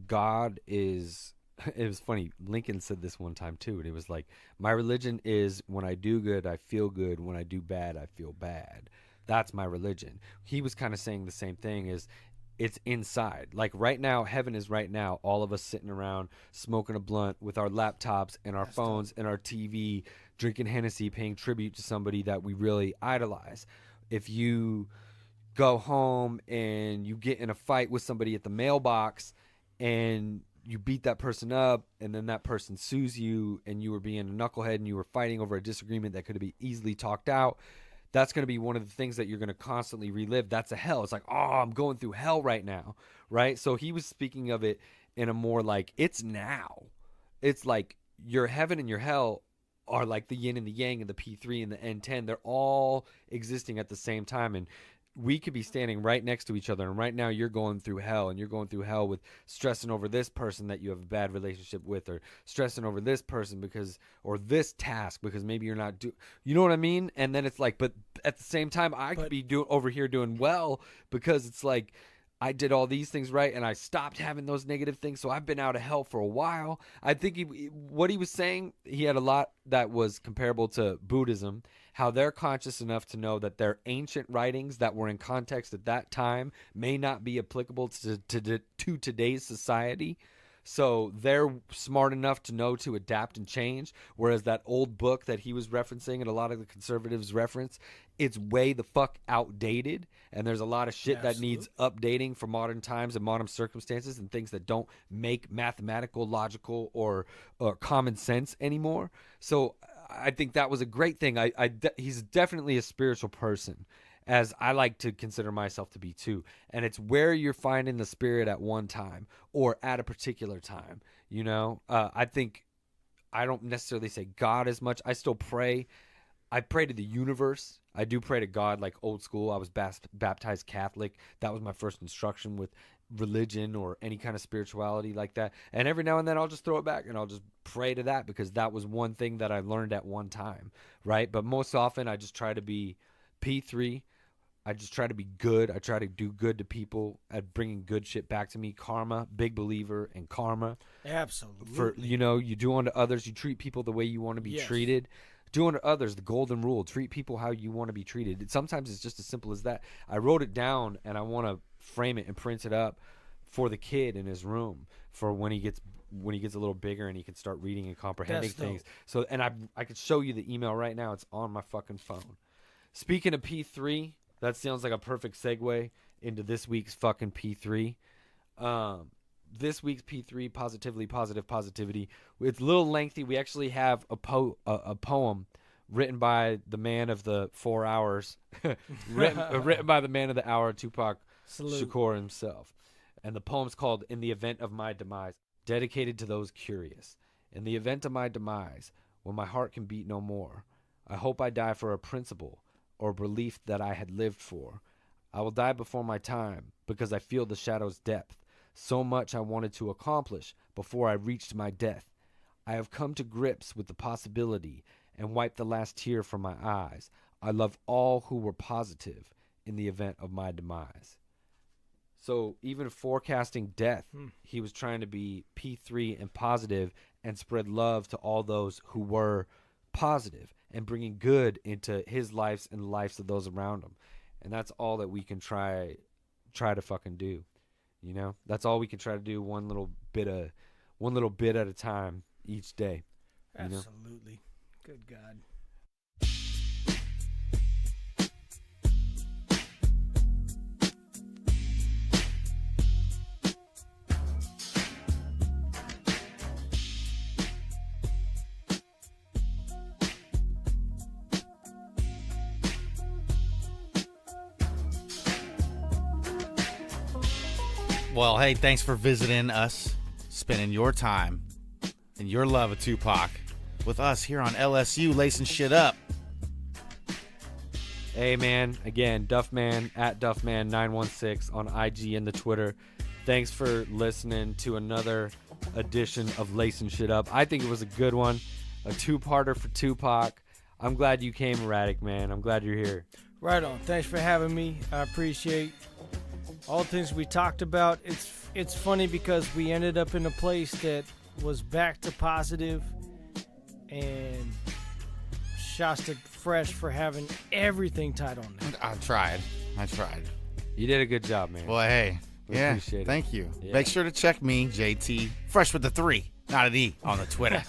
God is. It was funny. Lincoln said this one time too, and it was like, "My religion is when I do good, I feel good. When I do bad, I feel bad. That's my religion." He was kind of saying the same thing. Is it's inside. Like right now, heaven is right now. All of us sitting around smoking a blunt with our laptops and our phones and our TV, drinking Hennessy, paying tribute to somebody that we really idolize. If you go home and you get in a fight with somebody at the mailbox and you beat that person up and then that person sues you and you were being a knucklehead and you were fighting over a disagreement that could have been easily talked out, that's going to be one of the things that you're going to constantly relive. That's a hell. It's like, oh, I'm going through hell right now, right? So he was speaking of it in a more like, it's now. It's like your heaven and your hell are like the yin and the yang and the P3 and the N10. They're all existing at the same time. And we could be standing right next to each other. And right now you're going through hell, and you're going through hell with stressing over this person that you have a bad relationship with, or stressing over this person or this task because maybe you're not you know what I mean? And then it's like, but at the same time, I could be over here doing well because it's like, I did all these things right, and I stopped having those negative things, so I've been out of hell for a while. I think what he was saying, he had a lot that was comparable to Buddhism, how they're conscious enough to know that their ancient writings that were in context at that time may not be applicable to today's society. So they're smart enough to know to adapt and change, whereas that old book that he was referencing and a lot of the conservatives reference, it's way the fuck outdated, and there's a lot of shit that needs updating for modern times and modern circumstances and things that don't make mathematical, logical, or common sense anymore. So I think that was a great thing. He's definitely a spiritual person, as I like to consider myself to be too. And it's where you're finding the spirit at one time or at a particular time. You know, I think I don't necessarily say God as much. I still pray. I pray to the universe. I do pray to God like old school. I was baptized Catholic. That was my first instruction with religion or any kind of spirituality like that. And every now and then I'll just throw it back and I'll just pray to that because that was one thing that I learned at one time, right? But most often I just try to be P3. I just try to be good. I try to do good to people at bringing good shit back to me. Karma, big believer in karma. Absolutely. For, you do unto others. You treat people the way you want to be treated. Do unto others, the golden rule. Treat people how you want to be treated. Sometimes it's just as simple as that. I wrote it down, and I want to frame it and print it up for the kid in his room for when he gets a little bigger and he can start reading and comprehending things. So, and I could show you the email right now. It's on my fucking phone. Speaking of P3, that sounds like a perfect segue into this week's fucking P3. This week's P3, positivity. It's a little lengthy. We actually have a poem written by the man of the 4 hours, written by the man of the hour, Tupac Shakur himself. And the poem's called "In the Event of My Demise," dedicated to those curious. In the event of my demise, when my heart can beat no more, I hope I die for a principle or belief that I had lived for. I will die before my time because I feel the shadow's depth. So much I wanted to accomplish before I reached my death. I have come to grips with the possibility and wiped the last tear from my eyes. I love all who were positive in the event of my demise. So even forecasting death, he was trying to be P3 and positive and spread love to all those who were positive and bringing good into his lives and the lives of those around him. And that's all that we can try to fucking do. You know, that's all we can try to do. One little bit at a time each day. Absolutely. Good God. Well, hey, thanks for visiting us, spending your time and your love of Tupac with us here on LSU, lacing shit up. Hey, man, again, Duffman, at Duffman916 on IG and the Twitter. Thanks for listening to another edition of Lacing Shit Up. I think it was a good one, a two-parter for Tupac. I'm glad you came, Erratic, man. I'm glad you're here. Right on. Thanks for having me. I appreciate all the things we talked about. It's funny because we ended up in a place that was back to positive, and Shasta fresh for having everything tight on there. I tried. You did a good job, man. Well, hey, we appreciate it. Thank you. Yeah. Make sure to check me, JT, fresh with the 3, not an E, on the Twitter.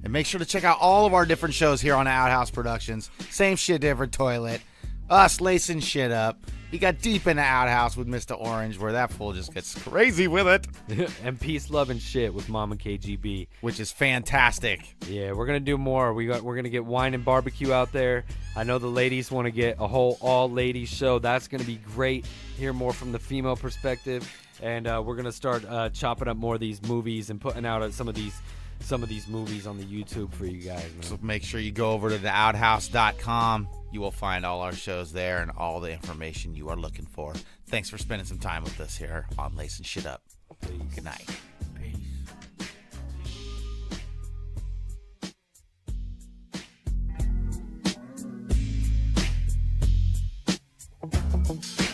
And make sure to check out all of our different shows here on OutHouse Productions. Same shit, different toilet. us lacing shit up. He got deep into OutHouse with Mr. Orange, where that fool just gets crazy with it. And Peace, Love, and Shit with Mama KGB. Which is fantastic. Yeah, we're going to do more. We're going to get wine and barbecue out there. I know the ladies want to get a whole all-ladies show. That's going to be great. Hear more from the female perspective. And we're going to start chopping up more of these movies and putting out some of these movies on the YouTube for you guys, man. So make sure you go over to the OutHouse.com. You will find all our shows there and all the information you are looking for. Thanks for spending some time with us here on Lacing Shit Up. Peace. Good night. Peace.